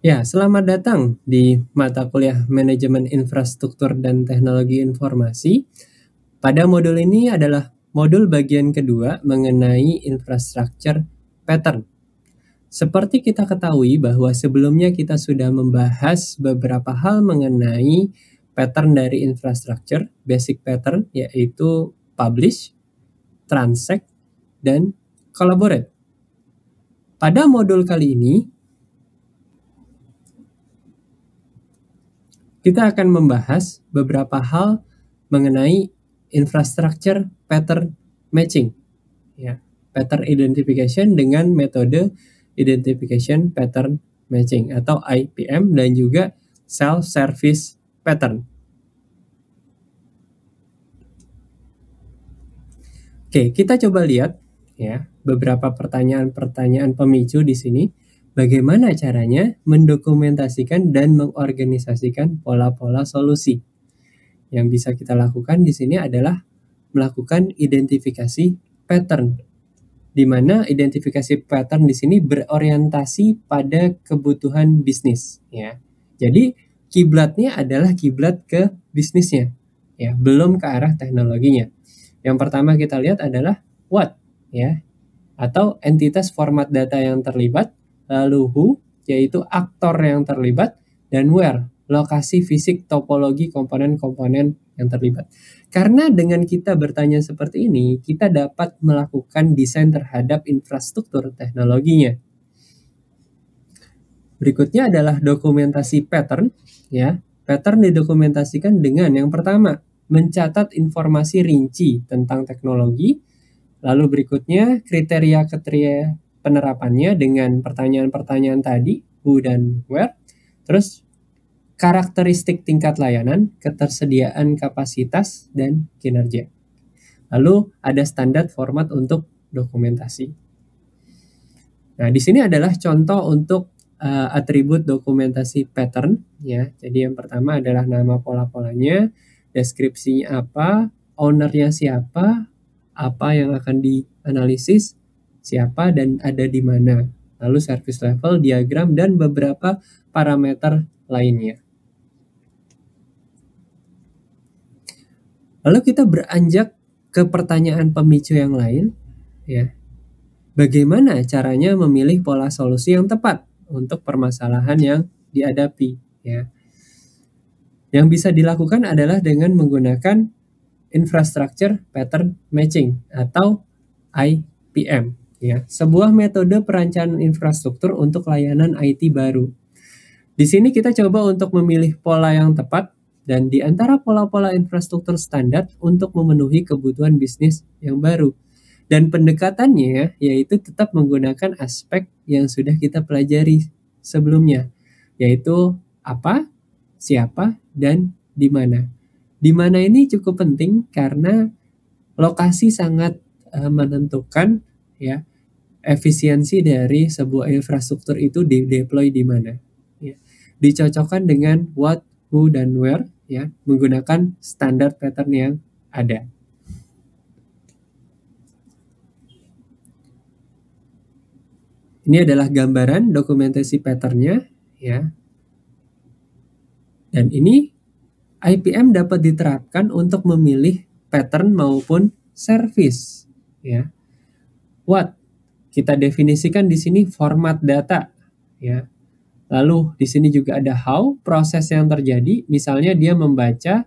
Ya, selamat datang di mata kuliah Manajemen Infrastruktur dan Teknologi Informasi. Pada modul ini adalah modul bagian kedua mengenai infrastructure pattern. Seperti kita ketahui bahwa sebelumnya kita sudah membahas beberapa hal mengenai pattern dari infrastructure, basic pattern, yaitu publish, transact, dan collaborate. Pada modul kali ini, kita akan membahas beberapa hal mengenai infrastructure pattern matching, ya, pattern identification dengan metode identification pattern matching atau IPM, dan juga self service pattern. Oke, kita coba lihat ya beberapa pertanyaan-pertanyaan pemicu di sini. Bagaimana caranya mendokumentasikan dan mengorganisasikan pola-pola solusi? Yang bisa kita lakukan di sini adalah melakukan identifikasi pattern, di mana identifikasi pattern di sini berorientasi pada kebutuhan bisnis, ya. Jadi kiblatnya adalah kiblat ke bisnisnya, ya, belum ke arah teknologinya. Yang pertama kita lihat adalah what, ya, atau entitas format data yang terlibat, lalu who, yaitu aktor yang terlibat, dan where, lokasi fisik topologi komponen-komponen yang terlibat. Karena dengan kita bertanya seperti ini, kita dapat melakukan desain terhadap infrastruktur teknologinya. Berikutnya adalah dokumentasi pattern, ya. Pattern didokumentasikan dengan yang pertama, mencatat informasi rinci tentang teknologi. Lalu berikutnya kriteria penerapannya dengan pertanyaan-pertanyaan tadi, who dan where. Terus karakteristik tingkat layanan, ketersediaan kapasitas, dan kinerja. Lalu ada standar format untuk dokumentasi. Nah, di sini adalah contoh untuk atribut dokumentasi pattern, ya. Jadi yang pertama adalah nama pola-polanya, deskripsinya apa, ownernya siapa, apa yang akan dianalisis, siapa, dan ada di mana. Lalu service level, diagram, dan beberapa parameter lainnya. Lalu kita beranjak ke pertanyaan pemicu yang lain, ya. Bagaimana caranya memilih pola solusi yang tepat untuk permasalahan yang dihadapi, ya. Yang bisa dilakukan adalah dengan menggunakan infrastructure pattern matching atau IPM, ya. Sebuah metode perencanaan infrastruktur untuk layanan IT baru. Di sini kita coba untuk memilih pola yang tepat dan di antara pola-pola infrastruktur standar untuk memenuhi kebutuhan bisnis yang baru. Dan pendekatannya yaitu tetap menggunakan aspek yang sudah kita pelajari sebelumnya, yaitu apa, siapa, dan di mana. Di mana ini cukup penting karena lokasi sangat menentukan, ya, efisiensi dari sebuah infrastruktur itu di-deploy di mana. Ya. Dicocokkan dengan what, who, dan where, ya, menggunakan standar pattern yang ada. Ini adalah gambaran dokumentasi patternnya, ya. Dan ini IPM dapat diterapkan untuk memilih pattern maupun service, ya. What, kita definisikan di sini format data, ya. Lalu di sini juga ada how, proses yang terjadi, misalnya dia membaca,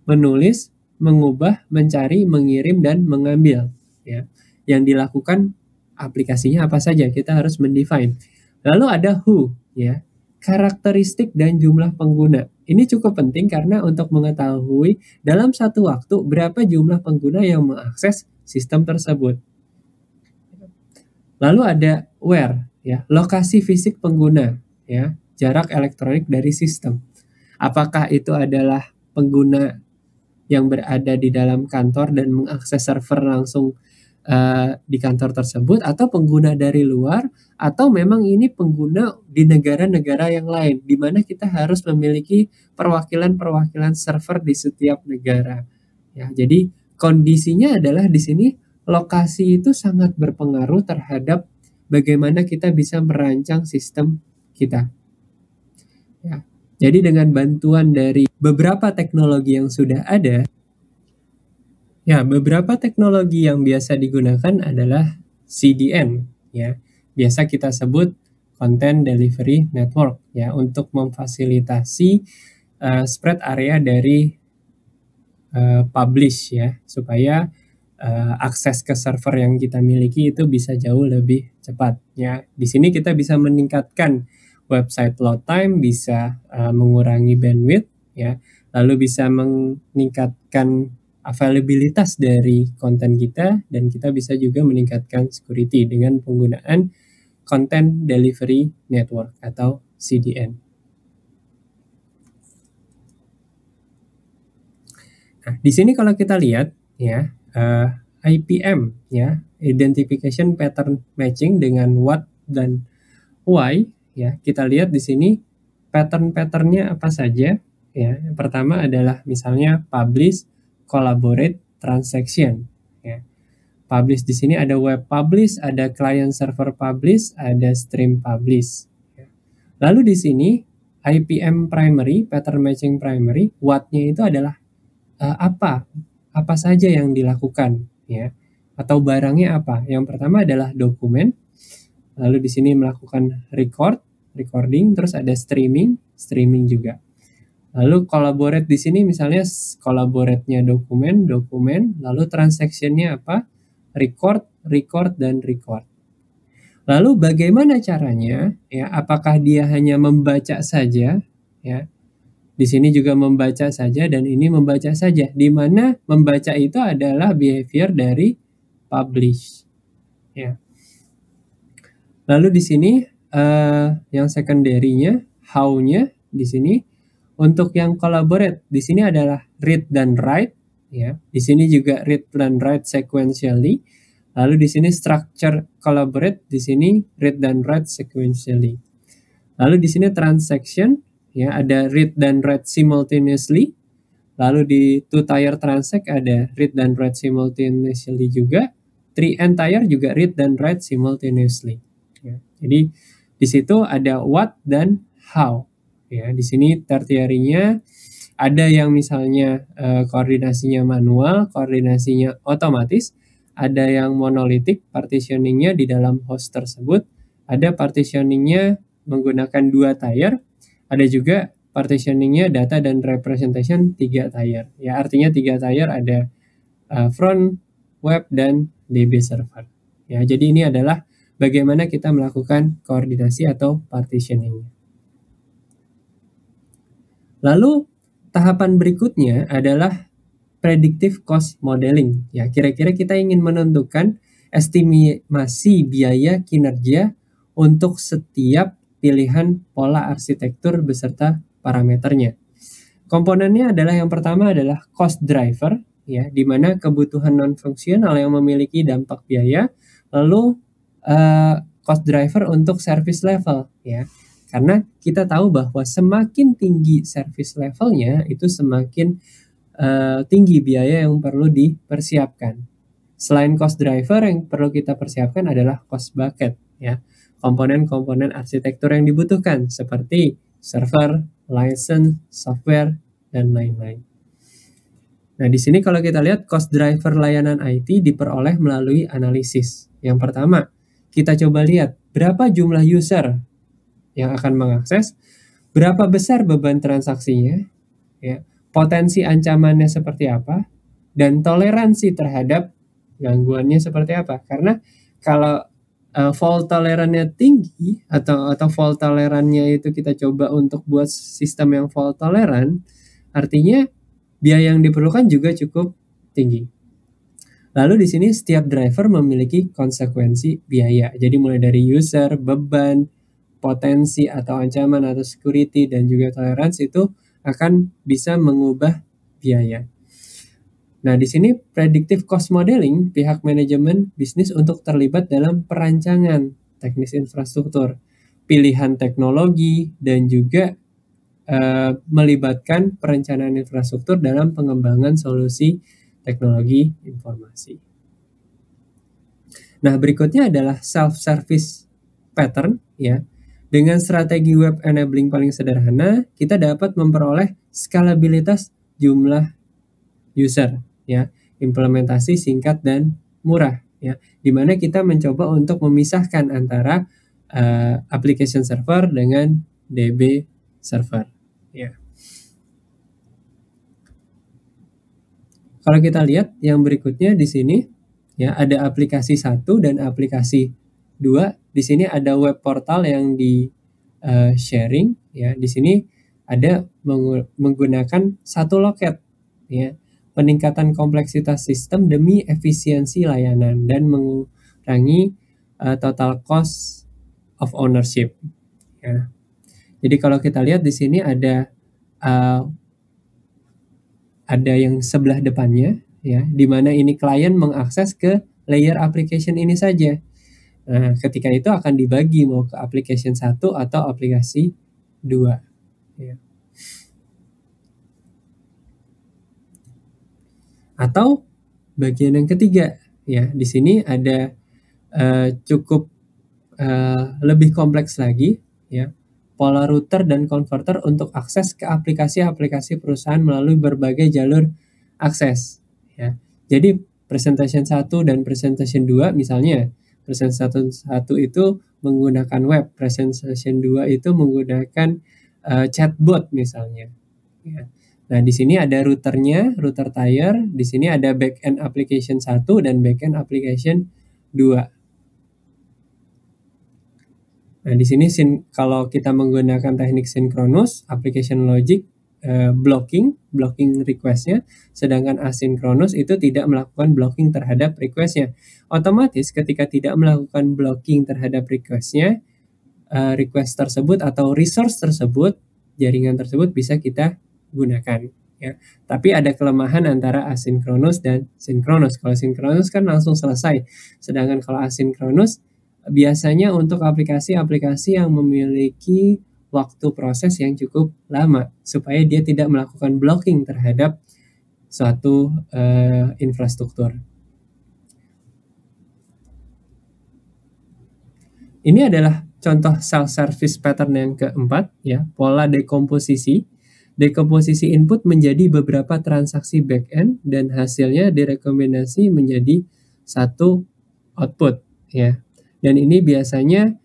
menulis, mengubah, mencari, mengirim, dan mengambil, ya. Yang dilakukan aplikasinya apa saja, kita harus mendefine. Lalu ada who, ya, karakteristik dan jumlah pengguna. Ini cukup penting karena untuk mengetahui dalam satu waktu berapa jumlah pengguna yang mengakses sistem tersebut. Lalu ada where, ya, lokasi fisik pengguna, ya, jarak elektronik dari sistem. Apakah itu adalah pengguna yang berada di dalam kantor dan mengakses server langsung di kantor tersebut, atau pengguna dari luar, atau memang ini pengguna di negara-negara yang lain, di mana kita harus memiliki perwakilan-perwakilan server di setiap negara. Ya, jadi kondisinya adalah di sini lokasi itu sangat berpengaruh terhadap bagaimana kita bisa merancang sistem kita. Ya. Jadi dengan bantuan dari beberapa teknologi yang sudah ada, ya beberapa teknologi yang biasa digunakan adalah CDN, ya. Biasa kita sebut Content Delivery Network, ya, untuk memfasilitasi spread area dari publish, ya, supaya akses ke server yang kita miliki itu bisa jauh lebih cepat, ya. Di sini kita bisa meningkatkan website load time, bisa mengurangi bandwidth, ya, lalu bisa meningkatkan availabilitas dari konten kita, dan kita bisa juga meningkatkan security dengan penggunaan Content Delivery Network atau CDN. Nah, di sini kalau kita lihat, ya, IPM, ya, Identification Pattern Matching dengan what dan why, ya, kita lihat di sini pattern-patternnya apa saja, ya. Yang pertama adalah misalnya publish, collaborate, transaction, ya. Publish di sini ada web publish, ada client server publish, ada stream publish, ya. Lalu di sini IPM primary, pattern matching primary, what-nya itu adalah apa saja yang dilakukan, ya, atau barangnya apa. Yang pertama adalah dokumen, lalu di sini melakukan recording, terus ada streaming juga. Lalu collaborate di sini misalnya collaborate-nya dokumen, lalu transaction-nya apa? Record, dan record. Lalu bagaimana caranya, ya? Apakah dia hanya membaca saja, ya? Di sini juga membaca saja dan ini membaca saja, di mana membaca itu adalah behavior dari publish, ya. Lalu di sini yang secondary-nya, how-nya di sini. Untuk yang collaborate di sini adalah read dan write, ya. Di sini juga read dan write sequentially. Lalu di sini structure collaborate, di sini read dan write sequentially. Lalu di sini transaction, ya, ada read dan write simultaneously. Lalu di two tier transact ada read dan write simultaneously juga. Three entire juga read dan write simultaneously, ya. Jadi di situ ada what dan how, ya. Di sini tertiary-nya ada yang misalnya koordinasinya manual, koordinasinya otomatis, ada yang monolitik, partitioning-nya di dalam host tersebut, ada partitioning-nya menggunakan 2 tier, ada juga partitioning-nya data dan representation 3 tier. Ya, artinya 3 tier ada front, web, dan DB server. Ya, jadi ini adalah bagaimana kita melakukan koordinasi atau partitioning. Lalu tahapan berikutnya adalah predictive cost modeling. Ya, kira-kira kita ingin menentukan estimasi biaya kinerja untuk setiap pilihan pola arsitektur beserta parameternya. Komponennya adalah yang pertama adalah cost driver, ya, di mana kebutuhan non fungsional yang memiliki dampak biaya, lalu cost driver untuk service level, ya. Karena kita tahu bahwa semakin tinggi service levelnya itu semakin tinggi biaya yang perlu dipersiapkan. Selain cost driver, yang perlu kita persiapkan adalah cost bucket, ya. Komponen-komponen arsitektur yang dibutuhkan seperti server, license, software, dan lain-lain. Nah, di sini kalau kita lihat cost driver layanan IT diperoleh melalui analisis. Yang pertama, kita coba lihat berapa jumlah user yang akan mengakses, berapa besar beban transaksinya, ya, potensi ancamannya seperti apa, dan toleransi terhadap gangguannya seperti apa. Karena kalau fault tolerannya tinggi atau fault tolerannya itu kita coba untuk buat sistem yang fault toleran, artinya biaya yang diperlukan juga cukup tinggi. Lalu di sini setiap driver memiliki konsekuensi biaya. Jadi mulai dari user, beban, potensi atau ancaman atau security, dan juga toleransi itu akan bisa mengubah biaya. Nah, di sini predictive cost modeling pihak manajemen bisnis untuk terlibat dalam perancangan teknis infrastruktur, pilihan teknologi, dan juga melibatkan perencanaan infrastruktur dalam pengembangan solusi teknologi informasi. Nah, berikutnya adalah self-service pattern, ya. Dengan strategi web enabling paling sederhana, kita dapat memperoleh skalabilitas jumlah user, ya, implementasi singkat dan murah, ya, di mana kita mencoba untuk memisahkan antara application server dengan DB server, ya. Kalau kita lihat yang berikutnya di sini, ya, ada aplikasi 1 dan aplikasi 2. Di sini ada web portal yang di sharing, ya. Di sini ada menggunakan satu loket, ya. Peningkatan kompleksitas sistem demi efisiensi layanan dan mengurangi total cost of ownership, ya. Jadi kalau kita lihat di sini ada yang sebelah depannya, ya, di mana ini klien mengakses ke layer application ini saja. Nah, ketika itu akan dibagi mau ke application 1 atau aplikasi 2, ya. Atau bagian yang ketiga, ya, di sini ada cukup lebih kompleks lagi, ya. Pola router dan converter untuk akses ke aplikasi-aplikasi perusahaan melalui berbagai jalur akses, ya. Jadi presentation 1 dan presentation 2 misalnya, presentation 1 itu menggunakan web, presentation 2 itu menggunakan chatbot misalnya, ya. Nah, di sini ada routernya, router tier, di sini ada backend application 1 dan backend application 2. Nah, di sini kalau kita menggunakan teknik sinkronus, application logic blocking request-nya, sedangkan asinkronus itu tidak melakukan blocking terhadap request-nya. Otomatis ketika tidak melakukan blocking terhadap request-nya, request tersebut atau resource tersebut, jaringan tersebut bisa kita gunakan, ya. Tapi ada kelemahan antara asinkronus dan sinkronus. Kalau sinkronus kan langsung selesai, sedangkan kalau asinkronus biasanya untuk aplikasi-aplikasi yang memiliki waktu proses yang cukup lama, supaya dia tidak melakukan blocking terhadap suatu infrastruktur. Ini adalah contoh self-service pattern yang keempat, ya, pola dekomposisi. Dekomposisi input menjadi beberapa transaksi backend dan hasilnya direkomendasi menjadi satu output, ya. Dan ini biasanya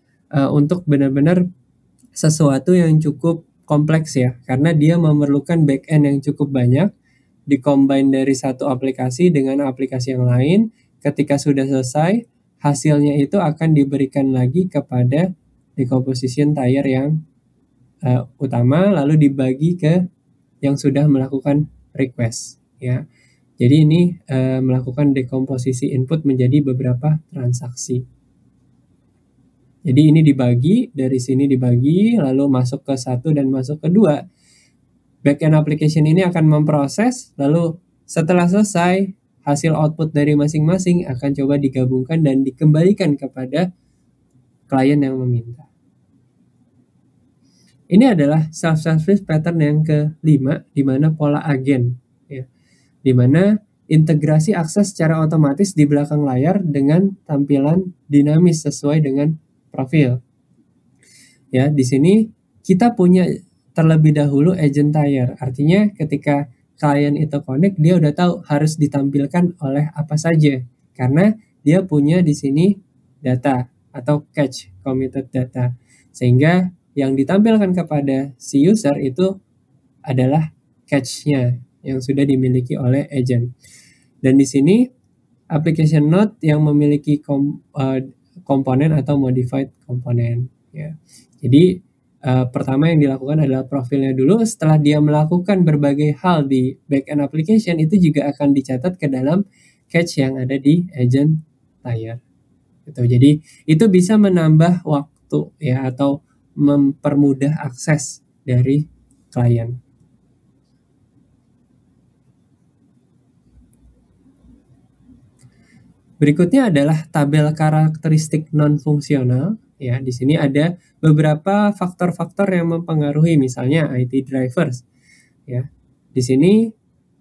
untuk benar-benar sesuatu yang cukup kompleks, ya, karena dia memerlukan backend yang cukup banyak, dikombin dari satu aplikasi dengan aplikasi yang lain. Ketika sudah selesai, hasilnya itu akan diberikan lagi kepada decomposition tier yang utama, lalu dibagi ke yang sudah melakukan request, ya. Jadi ini melakukan dekomposisi input menjadi beberapa transaksi. Jadi ini dibagi, dari sini dibagi, lalu masuk ke 1 dan masuk ke 2. Backend application ini akan memproses, lalu setelah selesai, hasil output dari masing-masing akan coba digabungkan dan dikembalikan kepada klien yang meminta. Ini adalah self-service pattern yang kelima, di mana pola agen, ya, di mana integrasi akses secara otomatis di belakang layar dengan tampilan dinamis sesuai dengan profil. Ya, di sini kita punya terlebih dahulu agent tier. Artinya ketika klien itu connect, dia udah tahu harus ditampilkan oleh apa saja, karena dia punya di sini data atau cache committed data, sehingga yang ditampilkan kepada si user itu adalah cache-nya yang sudah dimiliki oleh agent. Dan di sini application node yang memiliki komponen atau modified komponen, ya. Jadi pertama yang dilakukan adalah profilnya dulu. Setelah dia melakukan berbagai hal di backend application, itu juga akan dicatat ke dalam cache yang ada di agent tier. Gitu. Jadi itu bisa menambah waktu, ya, atau mempermudah akses dari klien. Berikutnya adalah tabel karakteristik non-fungsional. Ya, di sini ada beberapa faktor-faktor yang mempengaruhi, misalnya IT drivers. Ya, di sini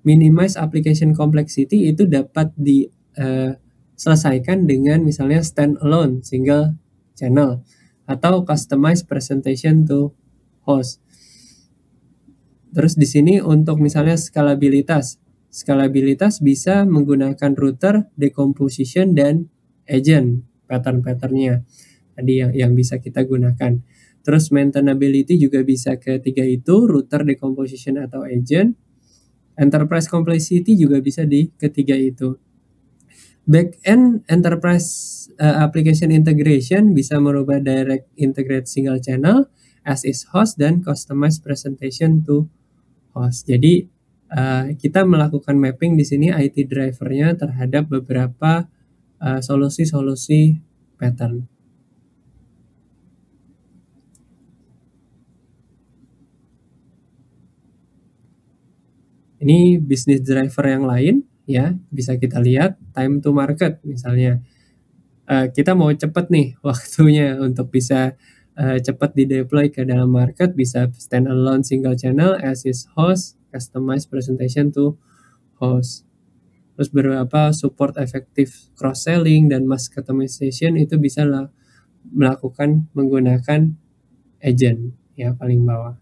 minimize application complexity itu dapat diselesaikan dengan misalnya standalone single channel, atau customize presentation to host. Terus di sini untuk misalnya skalabilitas. Skalabilitas bisa menggunakan router, decomposition, dan agent pattern-patternnya tadi yang bisa kita gunakan. Terus maintainability juga bisa ketiga itu, router, decomposition, atau agent. Enterprise complexity juga bisa di ketiga itu. Backend enterprise application integration bisa merubah direct integrate single channel, as is host, dan customize presentation to host. Jadi kita melakukan mapping di sini IT drivernya terhadap beberapa solusi-solusi pattern. Ini bisnis driver yang lain ya, bisa kita lihat time to market misalnya. Kita mau cepat nih waktunya untuk bisa cepat di deploy ke dalam market, bisa standalone single channel, as is host, customize presentation to host. Terus beberapa support efektif cross selling dan mass customization itu bisa melakukan menggunakan agent ya paling bawah.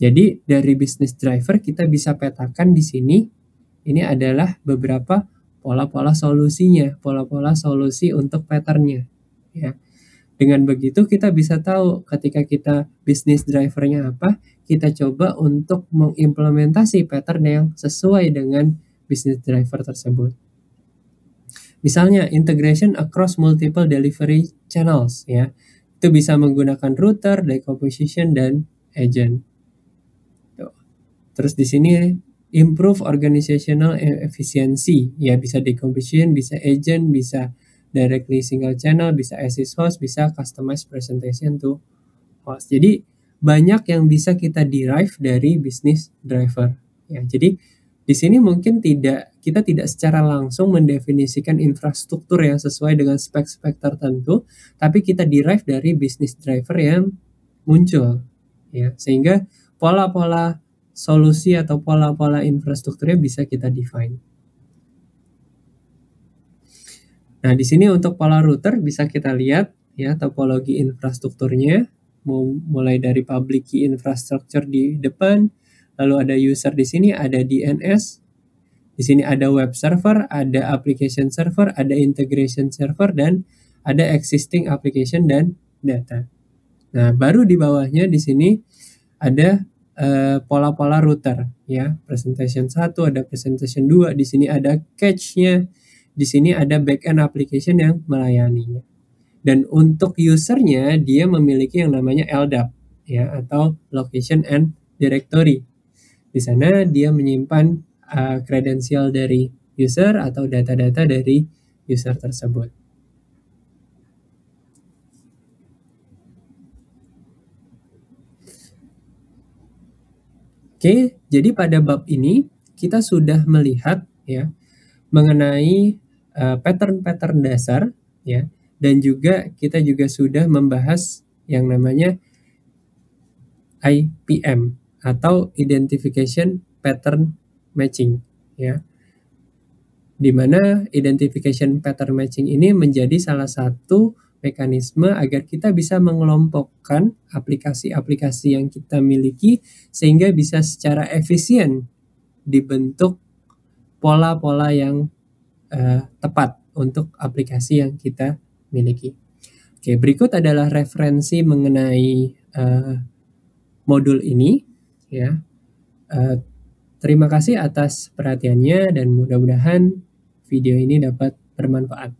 Jadi dari business driver kita bisa petakan di sini. Ini adalah beberapa pola-pola solusinya, pola-pola solusi untuk patternnya. Ya. Dengan begitu kita bisa tahu ketika kita business drivernya apa, kita coba untuk mengimplementasi pattern yang sesuai dengan business driver tersebut. Misalnya integration across multiple delivery channels ya. Itu bisa menggunakan router, decomposition, dan agent. Terus di sini improve organizational efficiency ya, bisa decomposition, bisa agent, bisa directly single channel, bisa as is host, bisa customize presentation to host. Jadi banyak yang bisa kita derive dari business driver ya. Jadi di sini mungkin kita tidak secara langsung mendefinisikan infrastruktur yang sesuai dengan spek-spek tertentu, tapi kita derive dari business driver yang muncul ya, sehingga pola-pola solusi atau pola-pola infrastrukturnya bisa kita define. Nah, di sini untuk pola router bisa kita lihat ya topologi infrastrukturnya, mulai dari public key infrastructure di depan, lalu ada user di sini, ada DNS, di sini ada web server, ada application server, ada integration server, dan ada existing application dan data. Nah, baru di bawahnya di sini ada pola-pola router ya, presentation 1, ada presentation 2, di sini ada cache-nya, di sini ada backend application yang melayaninya. Dan untuk usernya dia memiliki yang namanya LDAP ya, atau location and directory. Di sana dia menyimpan kredensial dari user atau data-data dari user tersebut. Oke, jadi pada bab ini kita sudah melihat ya mengenai pattern-pattern dasar ya, dan juga kita juga sudah membahas yang namanya IPM atau Identification Pattern Matching ya. Di mana identification pattern matching ini menjadi salah satu mekanisme agar kita bisa mengelompokkan aplikasi-aplikasi yang kita miliki sehingga bisa secara efisien dibentuk pola-pola yang tepat untuk aplikasi yang kita miliki. Oke, berikut adalah referensi mengenai modul ini ya. Terima kasih atas perhatiannya dan mudah-mudahan video ini dapat bermanfaat.